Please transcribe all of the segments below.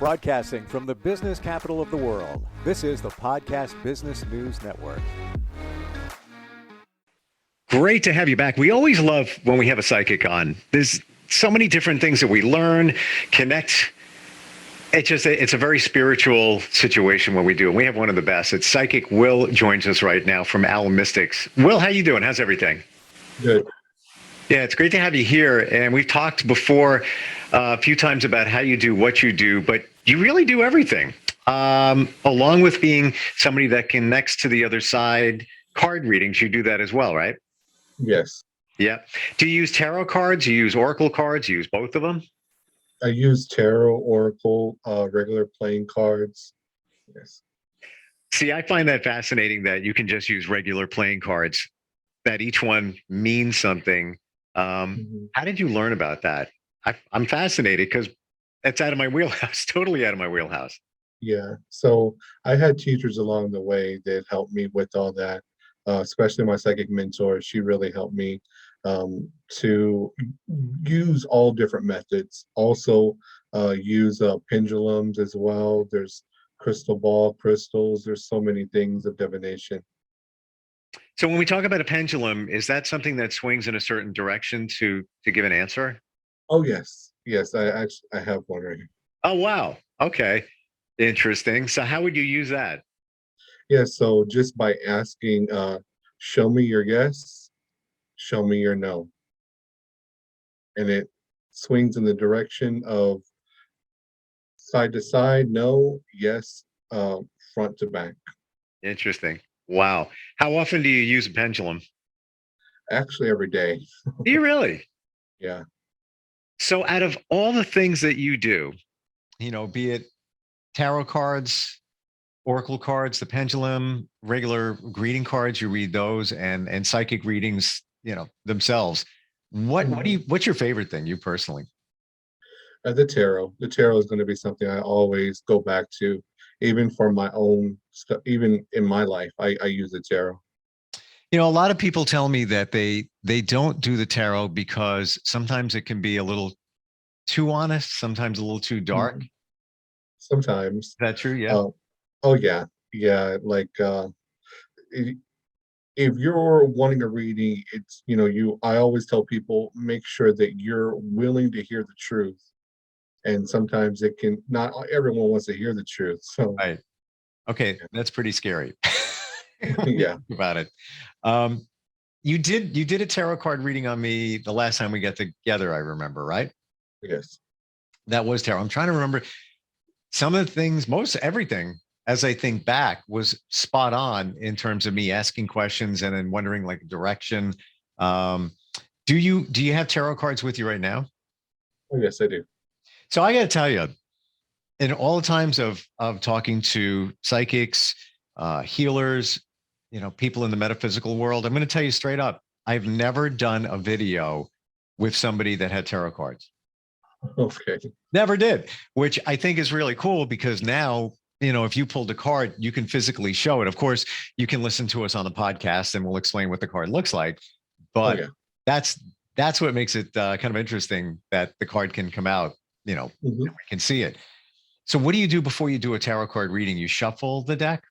Broadcasting from the business capital of the world, this is the Podcast Business News Network. Great to have you back. We always love when we have a psychic on. There's so many different things that we learn, connect. It's a very spiritual situation when we do. And we have one of the best. It's Psychic Will joins us right now from Owl Mystics. Will, how you doing? How's everything? Good. Yeah, it's great to have you here. And we've talked before a few times about how you do what you do, but you really do everything. Along with being somebody that connects to the other side, card readings, you do that as well, right? Yes. Yeah. Do you use tarot cards? You use oracle cards? You use both of them? I use tarot, oracle, regular playing cards. Yes. See, I find that fascinating that you can just use regular playing cards, that each one means something. How did you learn about that? I'm fascinated because that's out of my wheelhouse, totally out of my wheelhouse. Yeah. So I had teachers along the way that helped me with all that, especially my psychic mentor. She really helped me to use all different methods. Also, use pendulums as well. There's crystal ball crystals. There's so many things of divination. So when we talk about a pendulum, is that something that swings in a certain direction to give an answer? Oh yes, yes. I have one right here. Oh wow. Okay. Interesting. So how would you use that? Yeah. So just by asking, show me your yes, show me your no, and it swings in the direction of side to side, no, yes, front to back. Interesting. Wow. How often do you use a pendulum? Actually, every day. Do you really? Yeah. So out of all the things that you do, be it tarot cards, oracle cards, the pendulum, regular greeting cards, you read those, and psychic readings, themselves. What's your favorite thing, you personally? The tarot. The tarot is going to be something I always go back to, even for my own stuff. Even in my life, I use the tarot. A lot of people tell me that they don't do the tarot because sometimes it can be a little too honest, sometimes a little too dark. Mhm. Sometimes. Is that true? Yeah. Oh yeah, yeah. Like i- if you're wanting a reading, it's I always tell people make sure that you're willing to hear the truth. And sometimes it can not everyone wants to hear the truth. So Right. Okay, that's pretty scary. yeah. About it. Um, you did a tarot card reading on me the last time we got together, I remember, right? Yes. That was tarot. I'm trying to remember some of the things, most everything, as I think back, was spot on in terms of me asking questions and then wondering like direction. Um, do you have tarot cards with you right now? Oh yes, I do. So I got to tell you, in all the times of talking to psychics, healers, people in the metaphysical world, I'm going to tell you straight up, I've never done a video with somebody that had tarot cards. Okay. Never did, which I think is really cool because now, if you pulled a card, you can physically show it. Of course, you can listen to us on the podcast and we'll explain what the card looks like. Oh But yeah. that's what makes it kind of interesting that the card can come out, and we Mhm. can see it. So what do you do before you do a tarot card reading? You shuffle the deck?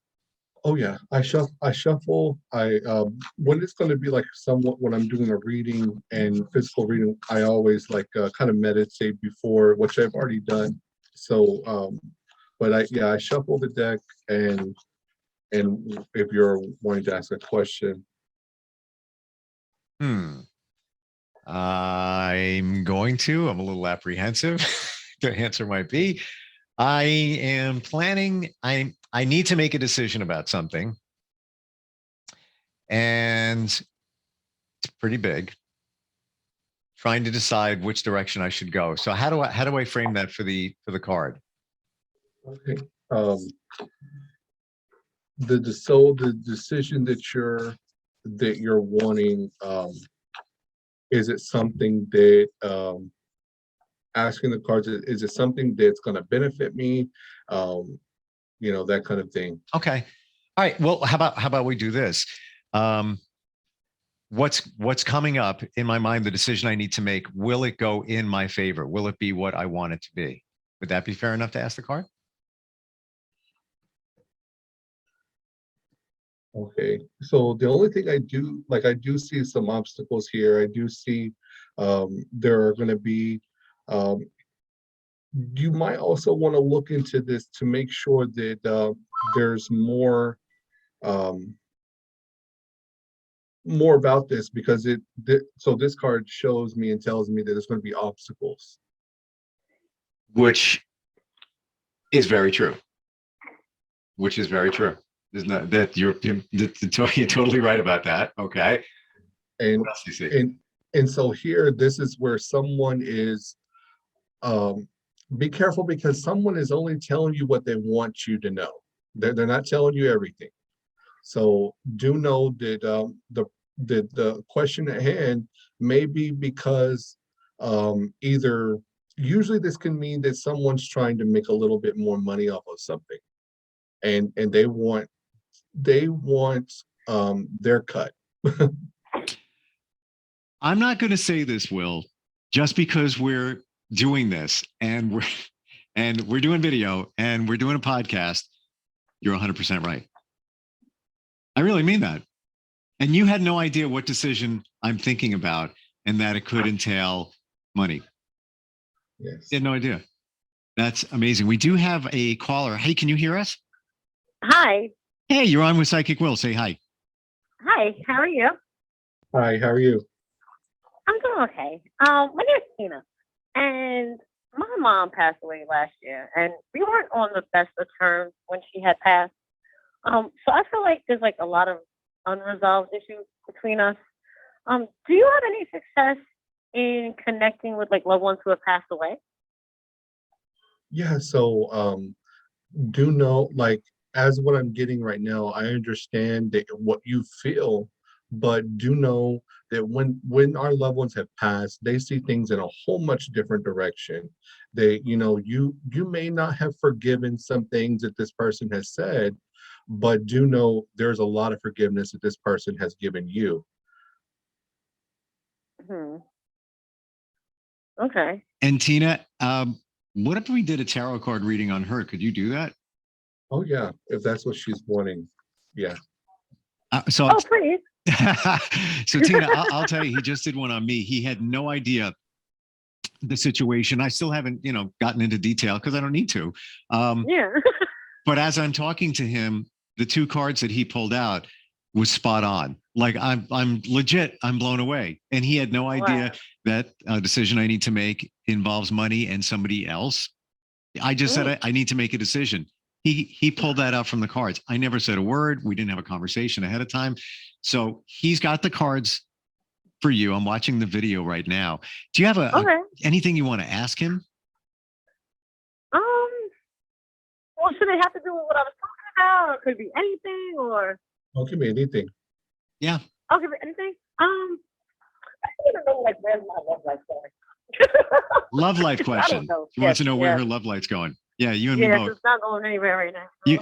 Oh yeah. I shuffle. I when it's going to be like somewhat when I'm doing a reading and physical reading, I always like kind of meditate before, which I've already done. So but I shuffle the deck and if you're wanting to ask a question. Hmm. I'm a little apprehensive. The answer might be, I am planning, I need to make a decision about something. And it's pretty big. Trying to decide which direction I should go. So how do I frame that for the card? Okay. Um the decision that you're wanting, is it something that asking the cards, is it something that's going to benefit me, um that kind of thing. Okay. All right. Well, how about we do this? Um, what's coming up in my mind, the decision I need to make, will it go in my favor? Will it be what I want it to be? Would that be fair enough to ask the card? Okay, so the only thing I do see some obstacles here. I do see there are going to be, um, you might also want to look into this to make sure that there's um, more about this because so this card shows me and tells me that there's going to be obstacles. Which is very true. Which is very true. Isn't that you're totally right about that? Okay. And What else do you see? and so here, this is where someone is. Be careful because someone is only telling you what they want you to know. They're not telling you everything. So do know that the question at hand may be because either usually this can mean that someone's trying to make a little bit more money off of something, and they want their cut. I'm not going to say this, Will, just because we're doing this and we're doing video and we're doing a podcast. You're 100% right. I really mean that. And you had no idea what decision I'm thinking about and that it could entail money. Yes. You had no idea. That's amazing. We do have a caller. Hey, can you hear us? Hi. Hey, you're on with Psychic Will. Say hi. Hi, how are you? Hi, how are you? I'm doing okay. My name is Tina, and my mom passed away last year, and we weren't on the best of terms when she had passed. So I feel like there's like a lot of unresolved issues between us. Do you have any success in connecting with like loved ones who have passed away? Yeah, so do know, like, as what I'm getting right now, I understand that what you feel, but do know that when our loved ones have passed, they see things in a whole much different direction. They, you may not have forgiven some things that this person has said, but do know there's a lot of forgiveness that this person has given you. Okay. And Tina, what if we did a tarot card reading on her? Could you do that? Oh yeah, if that's what she's wanting. Yeah. So please. so Tina, I'll tell you, he just did one on me. He had no idea the situation. I still haven't, gotten into detail because I don't need to. Yeah. But as I'm talking to him, the two cards that he pulled out was spot on. Like I'm legit, I'm blown away. And he had no idea that a decision I need to make involves money and somebody else. I just said I need to make a decision. He pulled that out from the cards. I never said a word. We didn't have a conversation ahead of time. So he's got the cards for you. I'm watching the video right now. Do you have anything you want to ask him? Well, should it have to do with what I was talking about, or could it be anything, or? Oh, it can be anything. Yeah. Okay, anything. I don't even know, like, where's my love life going? Love life question. She wants to know where her love life's going. Yeah, you and me both. It's not going anywhere right now. You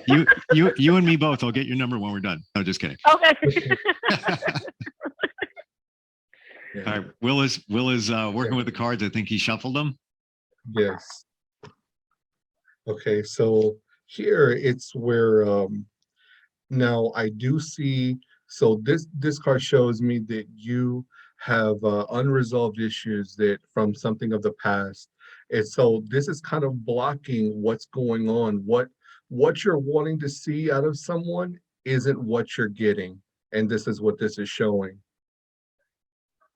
and me both. I'll get your number when we're done. No, just kidding. Okay. All right. Will is working with the cards. I think he shuffled them. Yes. Okay, so here it's where now I do see, so this card shows me that you have unresolved issues that from something of the past. And so this is kind of blocking what's going on. What you're wanting to see out of someone isn't what you're getting. And this is what this is showing.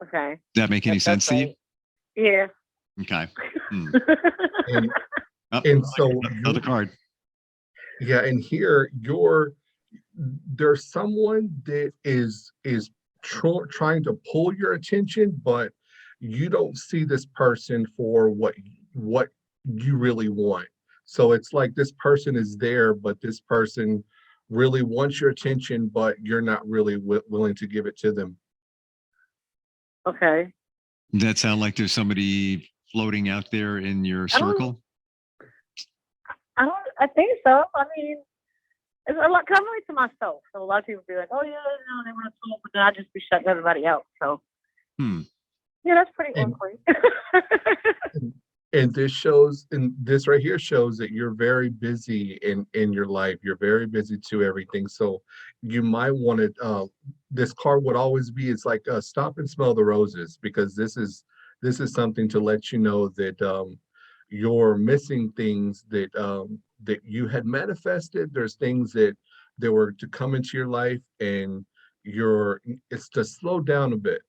Okay. Does that make any sense to you? Yeah. Okay. And so another card. Yeah, and here there's someone that is trying to pull your attention, but you don't see this person for what you really want. So it's like this person is there, but this person really wants your attention, but you're not really willing to give it to them. Okay. Does that sound like there's somebody floating out there in your circle? I think so. I mean, it's a lot. 'Cause I'm really to myself. So a lot of people be like, "Oh yeah, they want to talk," but then I just be shutting everybody out. So yeah, that's pretty awkward. And this shows, and this right here shows that you're very busy in your life. You're very busy to everything. So you might want to. This card would always be. It's like stop and smell the roses, because this is something to let you know that you're missing things that you had manifested. There's things that were to come into your life, and it's to slow down a bit.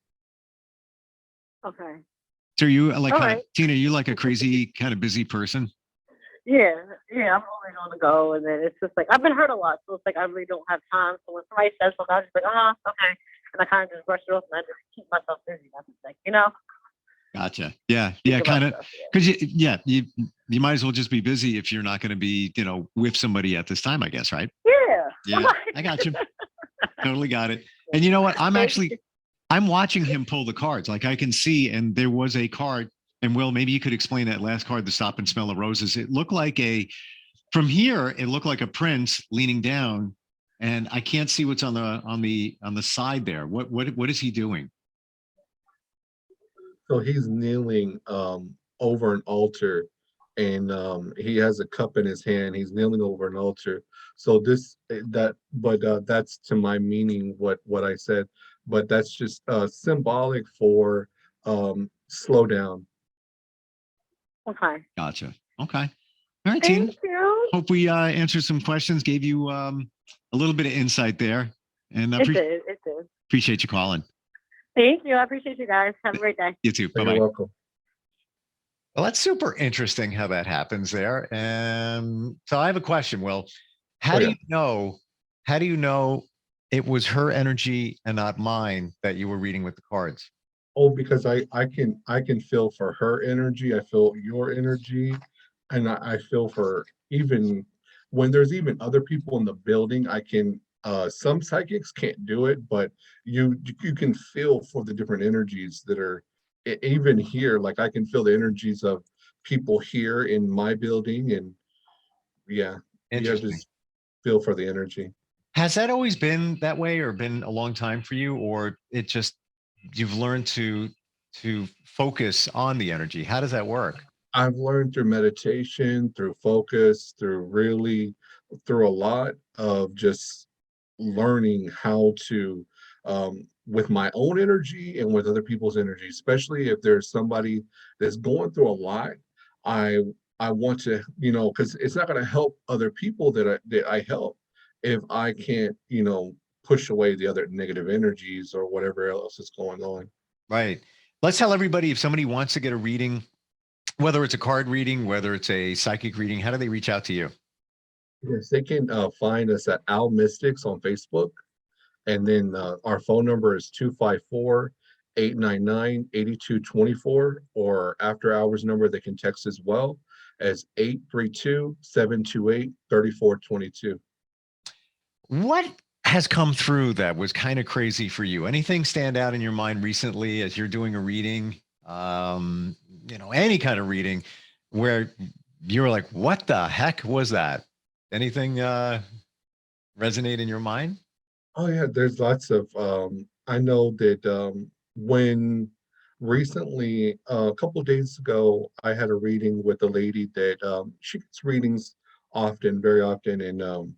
Okay. So you like All kind of right. Tina, you like a crazy kind of busy person? Yeah, yeah, I'm always on the go, and then it's just like I've been hurt a lot, so it's like I really don't have time. So when somebody says something, I'm just like, okay, and I kind of just brush it off, and I just keep myself busy. That's the thing, Gotcha. Yeah. think Yeah. about Kind of. stuff. Yeah. Because you might as well just be busy if you're not going to be, with somebody at this time, I guess, right? Yeah. Yeah. I got you. Totally got it. And you know what? I'm watching him pull the cards. Like I can see, and there was a card. And Will, maybe you could explain that last card, the stop and smell of roses. It looked like from here, it looked like a prince leaning down, and I can't see what's on the side there. What is he doing? So he's kneeling over an altar, and he has a cup in his hand. He's kneeling over an altar. So that's to my meaning what I said, but that's just symbolic for slow down. Okay. Gotcha. Okay. All right, Tina. Thank you. Hope we answered some questions, gave you a little bit of insight there, and I It did. It did. appreciate you calling. Thank you. I appreciate you guys. Have a great day. You too. Bye You're bye. welcome. Well, that's super interesting how that happens there. So I have a question. Well, how Oh, do yeah. you know? How do you know it was her energy and not mine that you were reading with the cards? Oh, because I can feel for her energy. I feel your energy, and I feel for, even when there's even other people in the building. I can. Some psychics can't do it, but you can feel for the different energies that are even here. Like I can feel the energies of people here in my building, and yeah, you have to Interesting. just feel for the energy. Has that always been that way, or been a long time for you, or it just you've learned to focus on the energy? How does that work? I've learned through meditation, through focus, through a lot of just learning how to, with my own energy and with other people's energy, especially if there's somebody that's going through a lot. I I want to, because it's not going to help other people that I help if I can't, push away the other negative energies or whatever else is going on. Right. Let's tell everybody, if somebody wants to get a reading, whether it's a card reading, whether it's a psychic reading, how do they reach out to you? Yes, they can find us at Al Mystics on Facebook. And then our phone number is 254-899-8224, or after hours number they can text as well as 832-728-3422. What has come through that was kind of crazy for you? Anything stand out in your mind recently as you're doing a reading? Any kind of reading where you're like, what the heck was that? Anything resonate in your mind? Oh yeah, there's lots of I know that when recently, a couple of days ago, I had a reading with a lady that she gets readings often, very often, and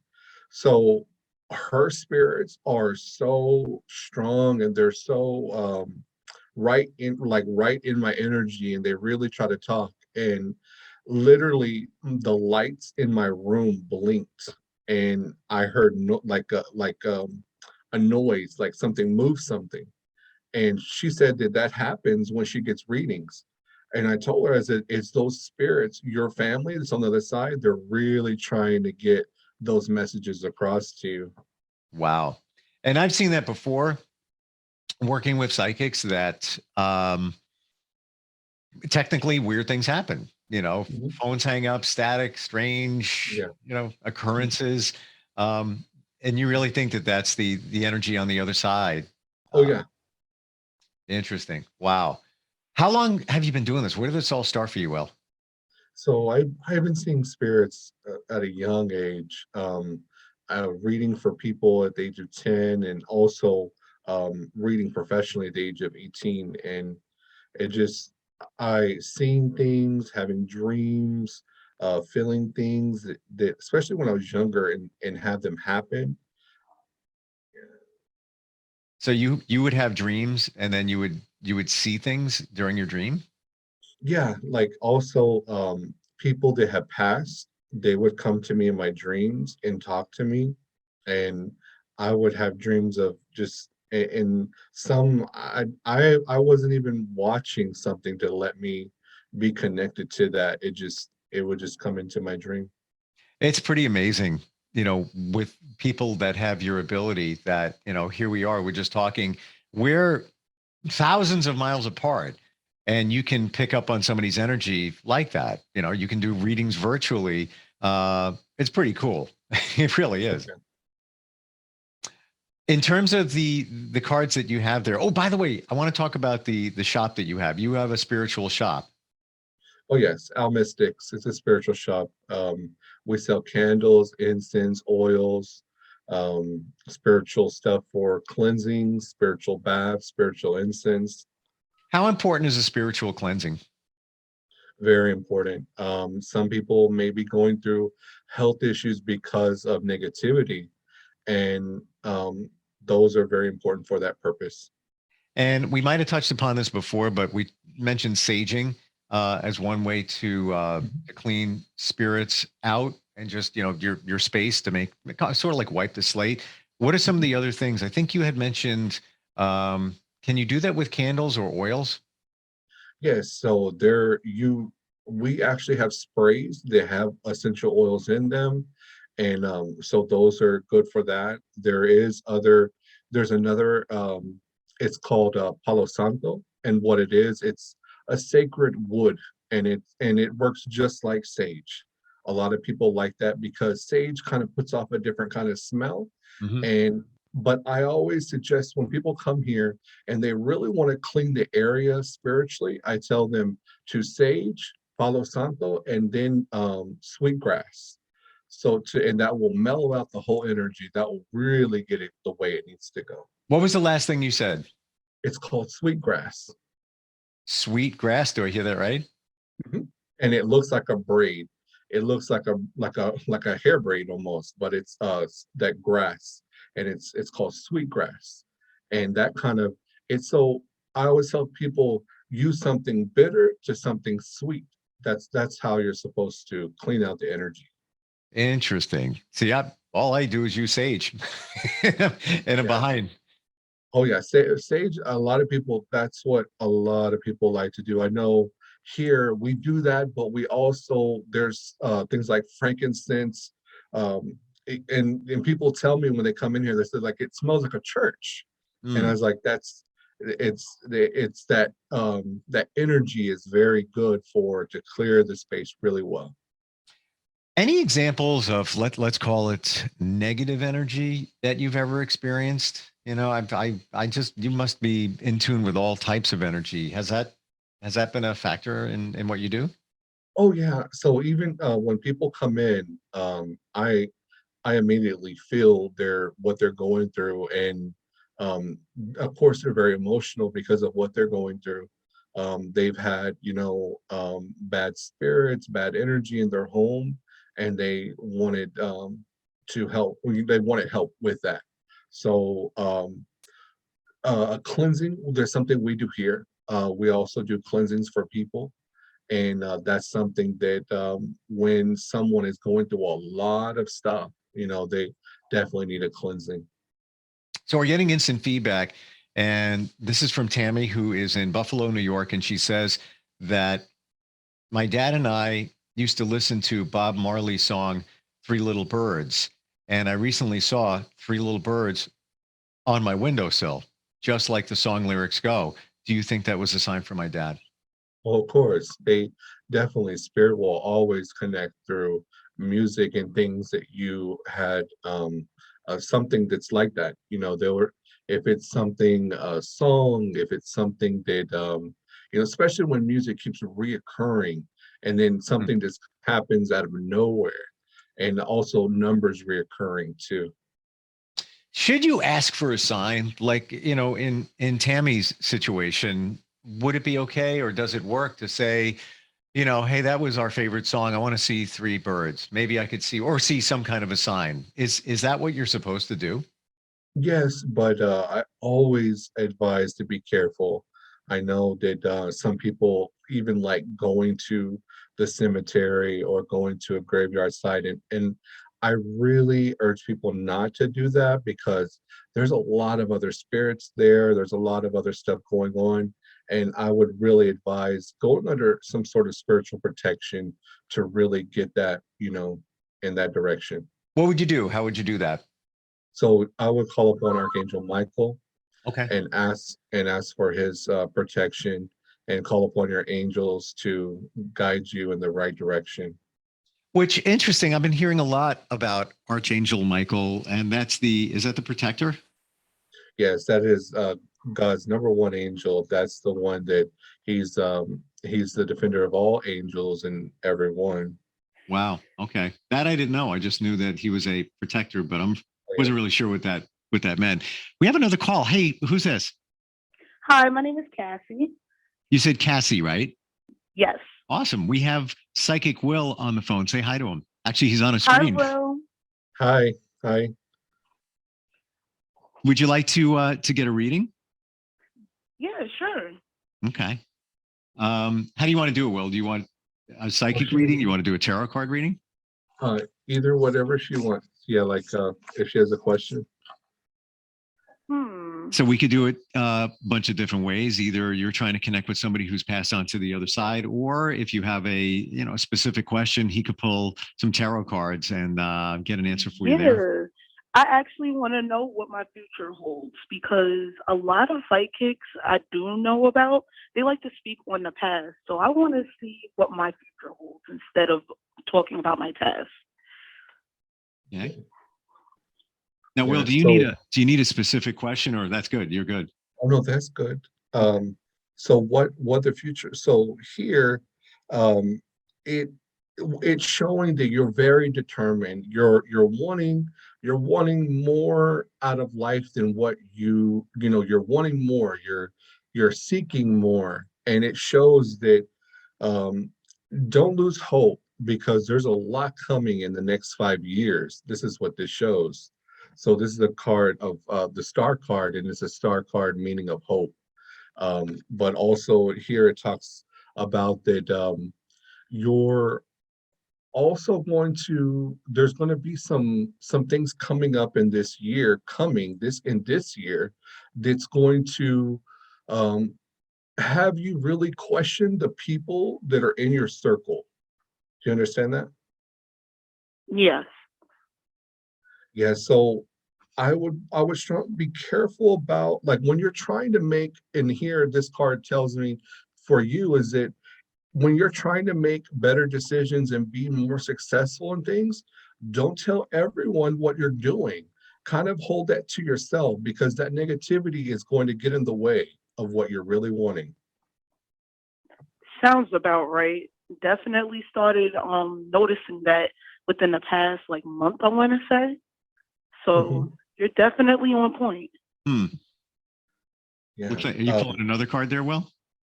so her spirits are so strong, and they're so right in my energy, and they really try to talk. And literally the lights in my room blinked, and I heard no, a noise, like something moved something. And she said that happens when she gets readings. And I told her, as it's those spirits, your family that's on the other side, they're really trying to get those messages across to you. Wow. And I've seen that before working with psychics that technically weird things happen, Mhm. phones hang up, static, strange, Yeah. occurrences. And you really think that that's the energy on the other side. Oh yeah. Interesting. Wow. How long have you been doing this? Where did this all start for you, Will? So I've been seeing spirits at a young age, reading for people at the age of 10, and also reading professionally at the age of 18. And it just I seeing things, having dreams, feeling things that especially when I was younger and have them happen. So you would have dreams and then you would see things during your dream? Yeah, like also people that have passed, they would come to me in my dreams and talk to me, and I would have dreams of just and some I wasn't even watching something to let me be connected to that. It would just come into my dream. It's pretty amazing, with people that have your ability that, here we are, we're just talking, we're thousands of miles apart, and you can pick up on somebody's energy like that. You can do readings virtually. It's pretty cool. It really is. Okay. In terms of the cards that you have there. Oh, by the way, I want to talk about the shop that you have. You have a spiritual shop. Oh yes, Al Mystics. It's a spiritual shop. We sell candles, incense, oils, spiritual stuff for cleansing, spiritual baths, spiritual incense. How important is a spiritual cleansing? Very important. Some people may be going through health issues because of negativity, and those are very important for that purpose. And we might have touched upon this before, but we mentioned saging as one way to clean spirits out and just your space to make sort of like wipe the slate. What are some of the other things? I think you had mentioned. Can you do that with candles or oils? Yes, so we actually have sprays that have essential oils in them, and so those are good for that. There's another, it's called Palo Santo, and what it is, it's a sacred wood, and it works just like sage. A lot of people like that because sage kind of puts off a different kind of smell, Mhm. and but I always suggest when people come here and they really want to clean the area spiritually, I tell them to sage, Palo Santo, and then sweetgrass. And that will mellow out the whole energy. That will really get it the way it needs to go. What was the last thing you said? It's called sweetgrass. Sweet grass. Do I hear that right? Mhm. And it looks like a braid. It looks like a hair braid almost, but it's that grass, and it's called sweetgrass. And that kind of it's so I always tell people use something bitter to something sweet. That's how you're supposed to clean out the energy. Interesting. See, all I do is use sage, and I'm Yeah. behind. Oh yeah, sage. A lot of people. That's what a lot of people like to do. I know here we do that, but we also there's things like frankincense, and people tell me when they come in here, they say like it smells like a church, and I Mm. was like, it's that that energy is very good for to clear the space really well. Any examples of let's call it negative energy that you've ever experienced? I just you must be in tune with all types of energy. Has that been a factor in what you do? Oh yeah, so even when people come in, I immediately feel what they're going through, and um, of course they're very emotional because of what they're going through. They've had, bad spirits, bad energy in their home, and they wanted to help. They wanted help with that. So a cleansing. There's something we do here. We also do cleansings for people, and that's something that when someone is going through a lot of stuff, they definitely need a cleansing. So we're getting instant feedback, and this is from Tammy, who is in Buffalo, New York, and she says that my dad and I used to listen to Bob Marley's song Three Little Birds, and I recently saw Three Little Birds on my windowsill, just like the song lyrics go. Do you think that was a sign for my dad? Well, of course, they definitely spirit will always connect through music and things that you had something that's like that. There were if it's something a song, if it's something that especially when music keeps reoccurring and then Hmm. something just happens out of nowhere, and also numbers reoccurring too. Should you ask for a sign, like in Tammy's situation? would it be okay, or does it work to say, hey, that was our favorite song. I want to see three birds. Maybe I could see some kind of a sign. Is that what you're supposed to do? Yes, but I always advise to be careful. I know that some people even like going to the cemetery or going to a graveyard site, and I really urge people not to do that because there's a lot of other spirits there. There's a lot of other stuff going on, and I would really advise going under some sort of spiritual protection to really get that, in that direction. What would you do? How would you do that? So I would call upon Archangel Michael Okay. and ask for his protection and call upon your angels to guide you in the right direction. Which interesting. I've been hearing a lot about Archangel Michael, and is that the protector? Yes, that is God's number one angel. That's the one that he's the defender of all angels and everyone. Wow. Okay. That I didn't know. I just knew that he was a protector, but wasn't really sure what that meant. We have another call. Hey, who's this? Hi, my name is Cassie. You said Cassie, right? Yes. Awesome. We have Psychic Will on the phone. Say hi to him. Actually, he's on a Hi, screen. Will. Hi. Would you like to get a reading? Yeah, sure. Okay. How do you want to do it, Will? Do you want a psychic reading? You want to do a tarot card reading? Either whatever she wants. Yeah, like if she has a question. So we could do it a bunch of different ways. Either you're trying to connect with somebody who's passed on to the other side, or if you have a specific question, he could pull some tarot cards and get an answer for you there. I actually want to know what my future holds because a lot of psychics I do know about, they like to speak on the past. So I want to see what my future holds instead of talking about my past. Okay. Now, Yeah, Will, do you need a specific question, or that's good? You're good. Oh no, that's good. So what the future? So here, it's showing that you're very determined. You're wanting more out of life than what you're wanting more. You're seeking more, and it shows that don't lose hope because there's a lot coming in the next 5 years. This is what this shows. So this is a card of the star card, and it's a star card meaning of hope. But also here it talks about that you're also there's going to be some things coming up in this year, that's going to have you really question the people that are in your circle. Do you understand that? Yes. Yeah, so I would be careful about like when you're trying to make, and here this card tells me for you is that when you're trying to make better decisions and be more successful in things, don't tell everyone what you're doing. Kind of hold that to yourself because that negativity is going to get in the way of what you're really wanting. Sounds about right. Definitely started noticing that within the past month, I want to say. So you're definitely on point. Yeah. Looks like, are you pulling another card there, Will?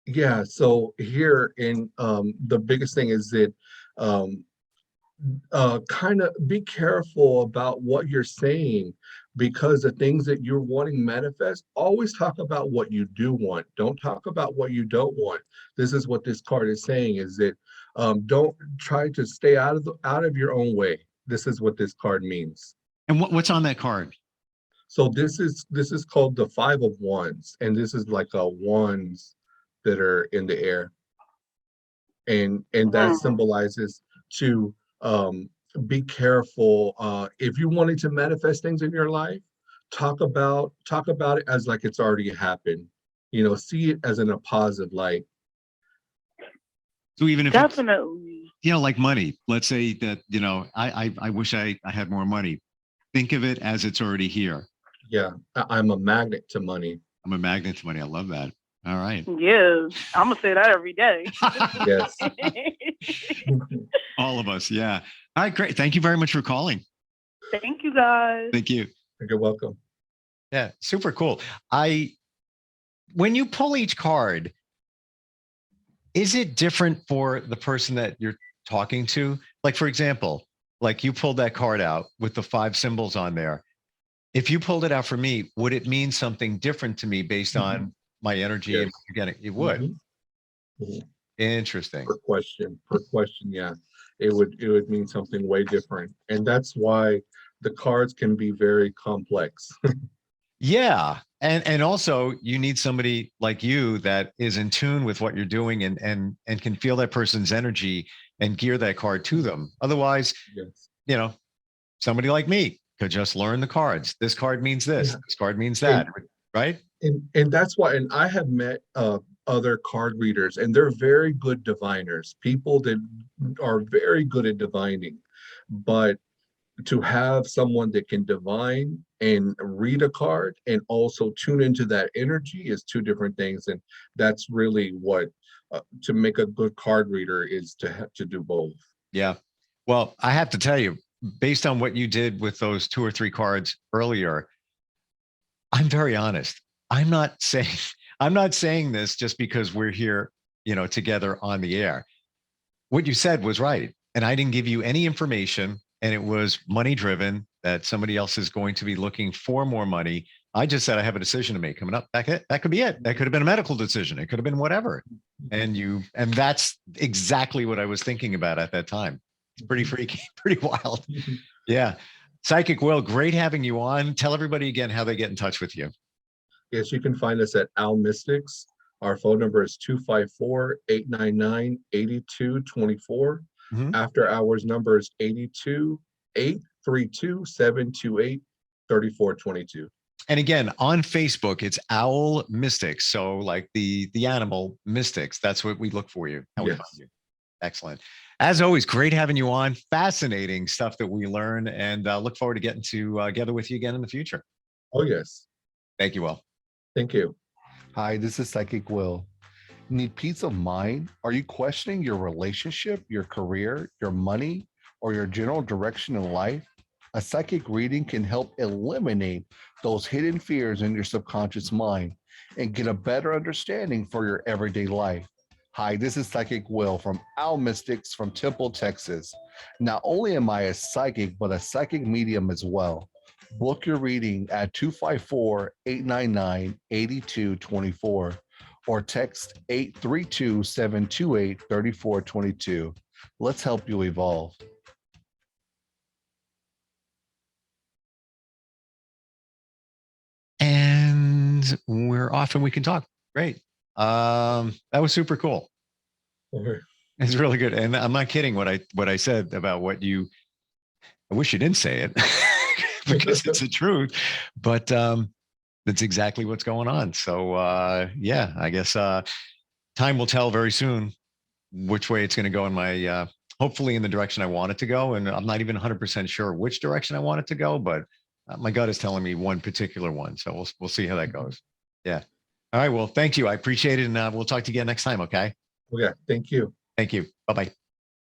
Yeah. So here in the biggest thing is that kind of be careful about what you're saying because the things that you're wanting manifest, always talk about what you do want. Don't talk about what you don't want. This is what this card is saying is that don't try to stay out of your own way. This is what this card means. And what's on that card? So this is called the 5 of Wands, and this is like a wands that are in the air, and that symbolizes to be careful. If you're wanting to manifest things in your life, talk about it as like it's already happened. See it as in a positive light. So even if Definitely. like money, let's say that I wish I had more money. Think of it as it's already here. Yeah, I'm a magnet to money. I'm a magnet to money. I love that. All right. Yeah, I'm gonna say that every day. Yes. All of us. Yeah. All right. Great. Thank you very much for calling. Thank you, guys. Thank you. You're welcome. Yeah. Super cool. When you pull each card, is it different for the person that you're talking to? Like, for example, like you pulled that card out with the 5 symbols on there. If you pulled it out for me, would it mean something different to me based on my energy? Yes. And what you're getting? It would. Mhm. Interesting. Per question, yeah. It would mean something way different. And that's why the cards can be very complex. Yeah. And also you need somebody like you that is in tune with what you're doing and can feel that person's energy and gear that card to them. Otherwise, Yes. you know, somebody like me could just learn the cards. This card means this, Yeah. this card means that, right? And that's why, and I have met other card readers, and they're very good diviners, people that are very good at divining. But to have someone that can divine and read a card and also tune into that energy is 2 different things. And that's really what to make a good card reader is to have to do both. Yeah. Well, I have to tell you, based on what you did with those 2 or 3 cards earlier, I'm very honest. I'm not saying this just because we're here, together on the air. What you said was right. And I didn't give you any information, and it was money driven, that somebody else is going to be looking for more money. I just said I have a decision to make coming up. That could be it. That could have been a medical decision. It could have been whatever. And that's exactly what I was thinking about at that time. It's pretty freaky, pretty wild. Yeah. Psychic Will, great having you on. Tell everybody again how they get in touch with you. Yes, you can find us at Owl Mystics. Our phone number is 254-899-8224. After hours number is 832-728-3422. And again, on Facebook, it's Owl Mystics. So like the animal mystics, that's what we look for you. How we Yes. find you. Excellent. As always, great having you on. Fascinating stuff that we learn, and look forward to getting together with you again in the future. Oh, yes. Thank you, Will. Thank you. Hi, this is Psychic Will. Need peace of mind? Are you questioning your relationship, your career, your money, or your general direction in life? A psychic reading can help eliminate those hidden fears in your subconscious mind and get a better understanding for your everyday life. Hi, this is Psychic Will from Owl Mystics from Temple, Texas. Not only am I a psychic, but a psychic medium as well. Book your reading at 254-899-8224 or text 832-728-3422. Let's help you evolve. And we're off and we can talk. Great. That was super cool. Okay. It's really good. And I'm not kidding what I said about I wish you didn't say it because it's the truth, but that's exactly what's going on. So yeah, I guess time will tell very soon which way it's going to go in my, hopefully in the direction I want it to go. And I'm not even 100% sure which direction I want it to go, but my gut is telling me one particular one. So we'll see how that goes. Yeah. All right. Well, thank you. I appreciate it. And we'll talk to you again next time. Okay. Okay. Thank you. Thank you. Bye-bye.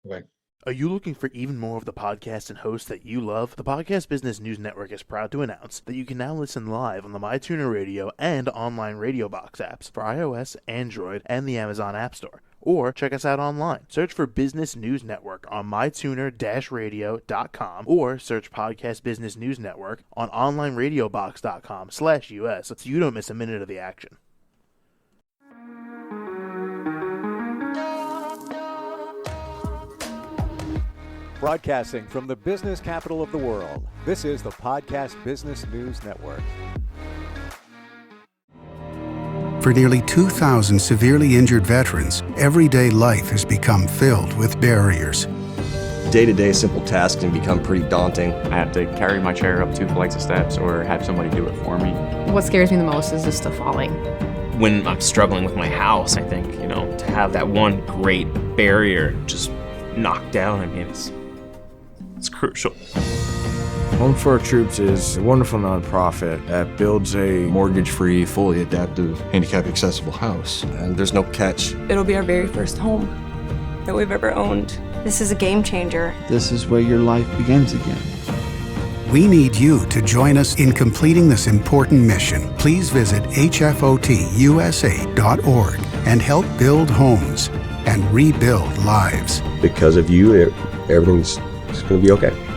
Bye. Are you looking for even more of the podcasts and hosts that you love? The Podcast Business News Network is proud to announce that you can now listen live on the MyTuner Radio and online Radio Box apps for iOS, Android, and the Amazon App Store. Or check us out online. Search for Business News Network on mytuner-radio.com or search Podcast Business News Network on onlineradiobox.com/US so you don't miss a minute of the action. Broadcasting from the business capital of the world, this is the Podcast Business News Network. For nearly 2,000 severely injured veterans, everyday life has become filled with barriers. Day-to-day simple tasks can become pretty daunting. I have to carry my chair up 2 flights of steps or have somebody do it for me. What scares me the most is just the falling. When I'm struggling with my house, I think, to have that one great barrier just knocked down, it's crucial. Home for Our Troops is a wonderful nonprofit that builds a mortgage-free, fully adaptive, handicap-accessible house. And there's no catch. It'll be our very first home that we've ever owned. This is a game changer. This is where your life begins again. We need you to join us in completing this important mission. Please visit hfotusa.org and help build homes. and rebuild lives. Because of you, everything's going to be okay.